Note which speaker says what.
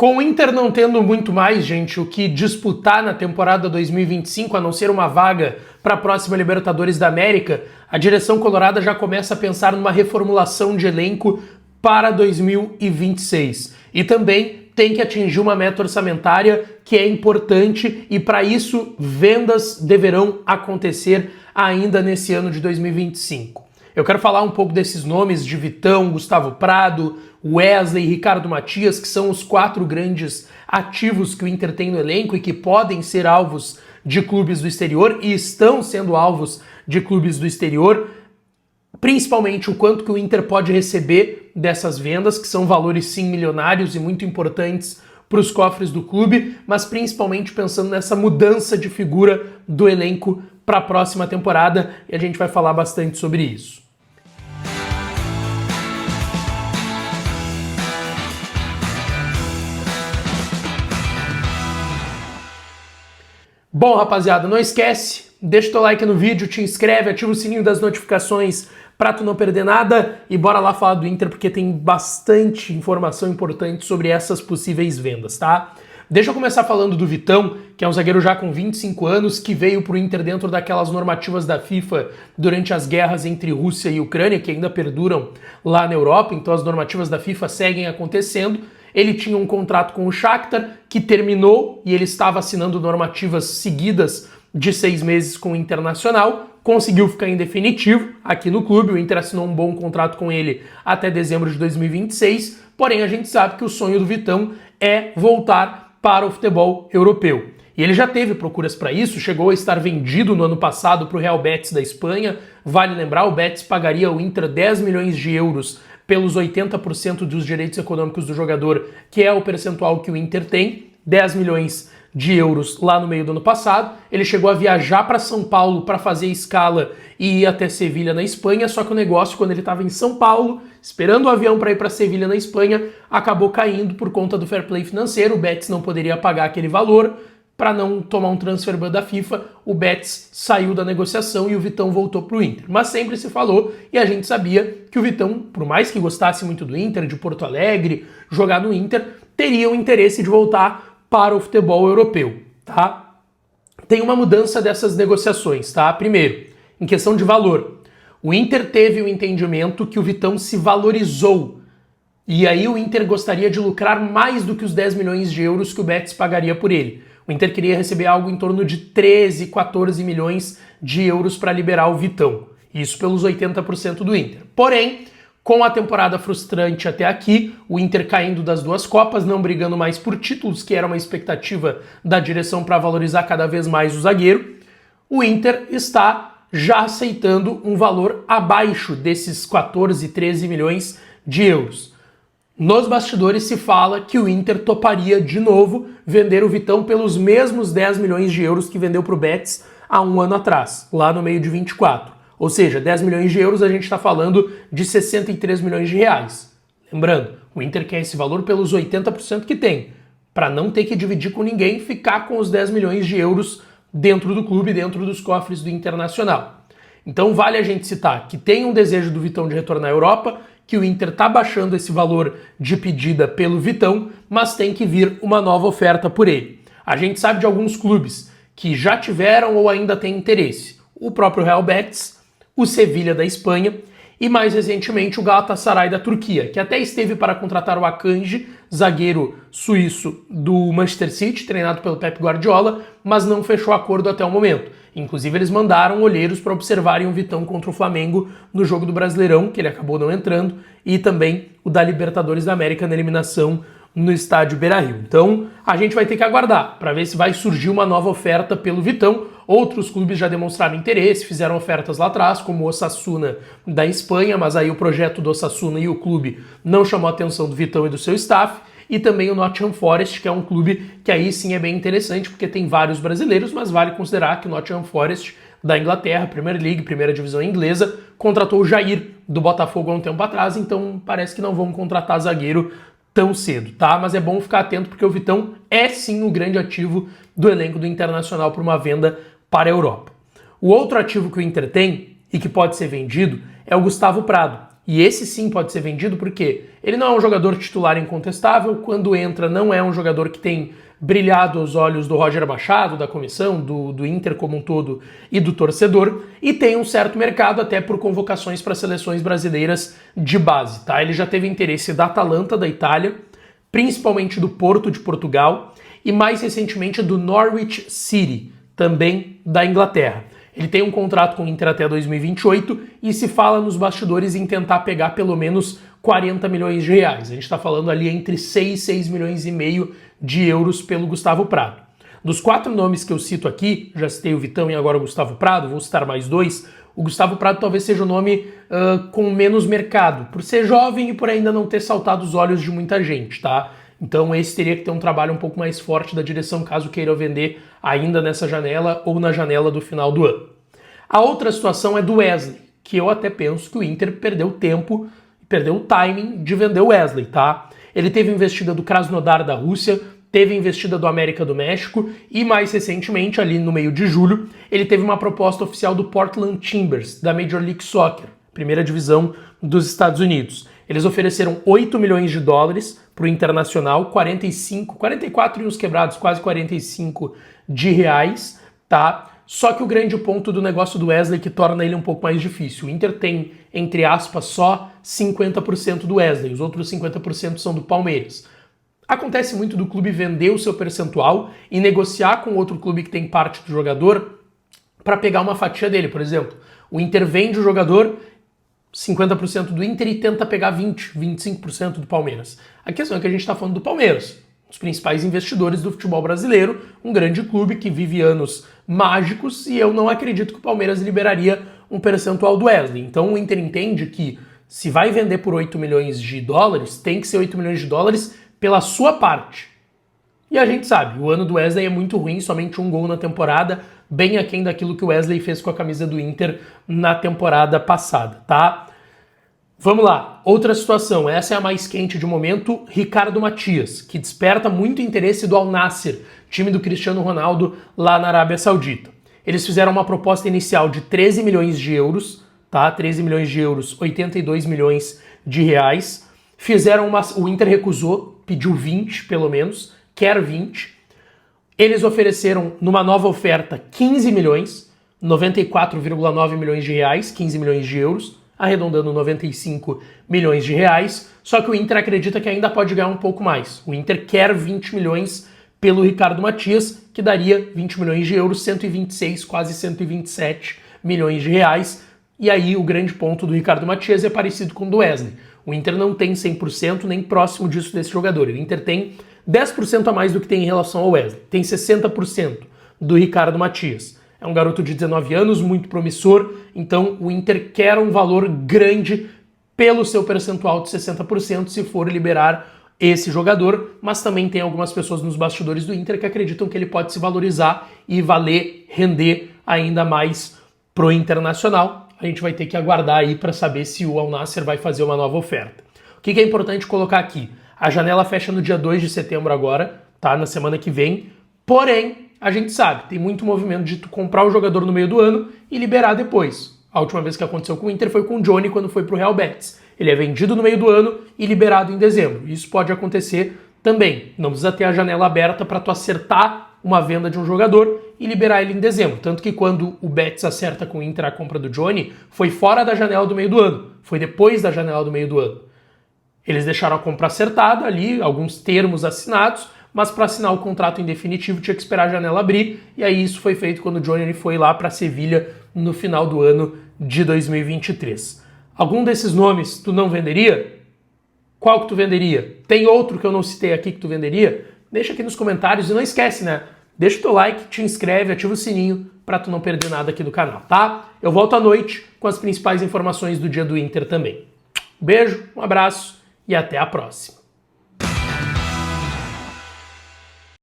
Speaker 1: Com o Inter não tendo muito mais, gente, o que disputar na temporada 2025, a não ser uma vaga para a próxima Libertadores da América, a direção colorada já começa a pensar numa reformulação de elenco para 2026. E também tem que atingir uma meta orçamentária que é importante e para isso vendas deverão acontecer ainda nesse ano de 2025. Eu quero falar um pouco desses nomes de Vitão, Gustavo Prado, Wesley e Ricardo Matias, que são os 4 grandes ativos que o Inter tem no elenco e que podem ser alvos de clubes do exterior e estão sendo alvos de clubes do exterior, principalmente o quanto que o Inter pode receber dessas vendas, que são valores sim milionários e muito importantes para os cofres do clube, mas principalmente pensando nessa mudança de figura do elenco para a próxima temporada, e a gente vai falar bastante sobre isso. Bom, rapaziada, não esquece, deixa o teu like no vídeo, te inscreve, ativa o sininho das notificações pra tu não perder nada e bora lá falar do Inter porque tem bastante informação importante sobre essas possíveis vendas, tá? Deixa eu começar falando do Vitão, que é um zagueiro já com 25 anos, que veio pro Inter dentro daquelas normativas da FIFA durante as guerras entre Rússia e Ucrânia, que ainda perduram lá na Europa, então as normativas da FIFA seguem acontecendo. Ele tinha um contrato com o Shakhtar, que terminou, e ele estava assinando normativas seguidas de 6 meses com o Internacional, conseguiu ficar em definitivo aqui no clube, o Inter assinou um bom contrato com ele até dezembro de 2026, porém a gente sabe que o sonho do Vitão é voltar para o futebol europeu. E ele já teve procuras para isso, chegou a estar vendido no ano passado para o Real Betis da Espanha. Vale lembrar, o Betis pagaria ao Inter 10 milhões de euros pelos 80% dos direitos econômicos do jogador, que é o percentual que o Inter tem, 10 milhões de euros lá no meio do ano passado. Ele chegou a viajar para São Paulo para fazer escala e ir até Sevilha na Espanha, só que o negócio, quando ele estava em São Paulo, esperando o avião para ir para Sevilha na Espanha, acabou caindo por conta do fair play financeiro. O Betis não poderia pagar aquele valor. Para não tomar um transfer ban da FIFA, o Betis saiu da negociação e o Vitão voltou para o Inter. Mas sempre se falou e a gente sabia que o Vitão, por mais que gostasse muito do Inter, de Porto Alegre, jogar no Inter, teria o interesse de voltar para o futebol europeu, tá? Tem uma mudança dessas negociações, tá? Primeiro, em questão de valor, o Inter teve o entendimento que o Vitão se valorizou e aí o Inter gostaria de lucrar mais do que os 10 milhões de euros que o Betis pagaria por ele. O Inter queria receber algo em torno de 13, 14 milhões de euros para liberar o Vitão. Isso pelos 80% do Inter. Porém, com a temporada frustrante até aqui, o Inter caindo das 2 Copas, não brigando mais por títulos, que era uma expectativa da direção para valorizar cada vez mais o zagueiro, o Inter está já aceitando um valor abaixo desses 14, 13 milhões de euros. Nos bastidores se fala que o Inter toparia de novo vender o Vitão pelos mesmos 10 milhões de euros que vendeu para o Betis há um ano atrás, lá no meio de 24. Ou seja, 10 milhões de euros a gente está falando de 63 milhões de reais. Lembrando, o Inter quer esse valor pelos 80% que tem, para não ter que dividir com ninguém, ficar com os 10 milhões de euros dentro do clube, dentro dos cofres do Internacional. Então vale a gente citar que tem um desejo do Vitão de retornar à Europa, que o Inter está baixando esse valor de pedida pelo Vitão, mas tem que vir uma nova oferta por ele. A gente sabe de alguns clubes que já tiveram ou ainda têm interesse. O próprio Real Betis, o Sevilha da Espanha e mais recentemente o Galatasaray da Turquia, que até esteve para contratar o Akanji, zagueiro suíço do Manchester City, treinado pelo Pep Guardiola, mas não fechou acordo até o momento. Inclusive eles mandaram olheiros para observarem o Vitão contra o Flamengo no jogo do Brasileirão, que ele acabou não entrando, e também o da Libertadores da América na eliminação no estádio Beira-Rio. Então a gente vai ter que aguardar para ver se vai surgir uma nova oferta pelo Vitão. Outros clubes já demonstraram interesse, fizeram ofertas lá atrás, como o Osasuna da Espanha, mas aí o projeto do Osasuna e o clube não chamou a atenção do Vitão e do seu staff. E também o Nottingham Forest, que é um clube que aí sim é bem interessante, porque tem vários brasileiros, mas vale considerar que o Nottingham Forest da Inglaterra, Premier League, primeira divisão inglesa, contratou o Jair do Botafogo há um tempo atrás, então parece que não vão contratar zagueiro tão cedo, tá? Mas é bom ficar atento porque o Vitão é sim o grande ativo do elenco do Internacional para uma venda para a Europa. O outro ativo que o Inter tem e que pode ser vendido é o Gustavo Prado, E esse sim pode ser vendido porque ele não é um jogador titular incontestável, quando entra não é um jogador que tem brilhado aos olhos do Roger Machado, da comissão, do Inter como um todo e do torcedor, e tem um certo mercado até por convocações para seleções brasileiras de base, tá? Ele já teve interesse da Atalanta, da Itália, principalmente do Porto, de Portugal, e mais recentemente do Norwich City, também da Inglaterra. Ele tem um contrato com o Inter até 2028 e se fala nos bastidores em tentar pegar pelo menos 40 milhões de reais. A gente está falando ali entre 6 e 6 milhões e meio de euros pelo Gustavo Prado. Dos 4 nomes que eu cito aqui, já citei o Vitão e agora o Gustavo Prado, vou citar mais 2, o Gustavo Prado talvez seja o nome com menos mercado, por ser jovem e por ainda não ter saltado os olhos de muita gente, tá? Então esse teria que ter um trabalho um pouco mais forte da direção caso queira vender ainda nessa janela ou na janela do final do ano. A outra situação é do Wesley, que eu até penso que o Inter perdeu tempo, perdeu o timing de vender o Wesley, tá? Ele teve investida do Krasnodar da Rússia, teve investida do América do México e mais recentemente, ali no meio de julho, ele teve uma proposta oficial do Portland Timbers, da Major League Soccer, primeira divisão dos Estados Unidos. Eles ofereceram 8 milhões de dólares para o Internacional, 44 e uns quebrados, quase 45 de reais, tá? Só que o grande ponto do negócio do Wesley que torna ele um pouco mais difícil. O Inter tem, entre aspas, só 50% do Wesley, os outros 50% são do Palmeiras. Acontece muito do clube vender o seu percentual e negociar com outro clube que tem parte do jogador para pegar uma fatia dele. Por exemplo, o Inter vende o jogador 50% do Inter e tenta pegar 25% do Palmeiras. A questão é que a gente está falando do Palmeiras, os principais investidores do futebol brasileiro, um grande clube que vive anos mágicos e eu não acredito que o Palmeiras liberaria um percentual do Wesley. Então o Inter entende que se vai vender por 8 milhões de dólares, tem que ser 8 milhões de dólares pela sua parte. E a gente sabe, o ano do Wesley é muito ruim, somente um gol na temporada, bem aquém daquilo que o Wesley fez com a camisa do Inter na temporada passada, tá? Vamos lá, outra situação, essa é a mais quente de momento, Ricardo Matias, que desperta muito interesse do Al Nassr, time do Cristiano Ronaldo lá na Arábia Saudita. Eles fizeram uma proposta inicial de 13 milhões de euros, tá? 13 milhões de euros, 82 milhões de reais. O Inter recusou, pediu 20 pelo menos, quer 20. Eles ofereceram numa nova oferta 15 milhões, 94,9 milhões de reais, 15 milhões de euros, arredondando 95 milhões de reais, só que o Inter acredita que ainda pode ganhar um pouco mais. O Inter quer 20 milhões pelo Ricardo Matias, que daria 20 milhões de euros, 126, quase 127 milhões de reais. E aí o grande ponto do Ricardo Matias é parecido com o do Wesley. O Inter não tem 100% nem próximo disso desse jogador. O Inter tem 10% a mais do que tem em relação ao Wesley. Tem 60% do Ricardo Matias. É um garoto de 19 anos, muito promissor, então o Inter quer um valor grande pelo seu percentual de 60% se for liberar esse jogador, mas também tem algumas pessoas nos bastidores do Inter que acreditam que ele pode se valorizar e render ainda mais pro Internacional. A gente vai ter que aguardar aí para saber se o Al Nassr vai fazer uma nova oferta. O que é importante colocar aqui? A janela fecha no dia 2 de setembro agora, tá? Na semana que vem, porém, a gente sabe, tem muito movimento de tu comprar o jogador no meio do ano e liberar depois. A última vez que aconteceu com o Inter foi com o Johnny quando foi pro Real Betis. Ele é vendido no meio do ano e liberado em dezembro. Isso pode acontecer também. Não precisa ter a janela aberta para tu acertar uma venda de um jogador e liberar ele em dezembro. Tanto que quando o Betis acerta com o Inter a compra do Johnny, foi fora da janela do meio do ano. Foi depois da janela do meio do ano. Eles deixaram a compra acertada ali, alguns termos assinados, mas para assinar o contrato em definitivo tinha que esperar a janela abrir, e aí isso foi feito quando o Johnny foi lá para Sevilha no final do ano de 2023. Algum desses nomes tu não venderia? Qual que tu venderia? Tem outro que eu não citei aqui que tu venderia? Deixa aqui nos comentários e não esquece, né? Deixa o teu like, te inscreve, ativa o sininho para tu não perder nada aqui do canal, tá? Eu volto à noite com as principais informações do dia do Inter também. Beijo, um abraço e até a próxima.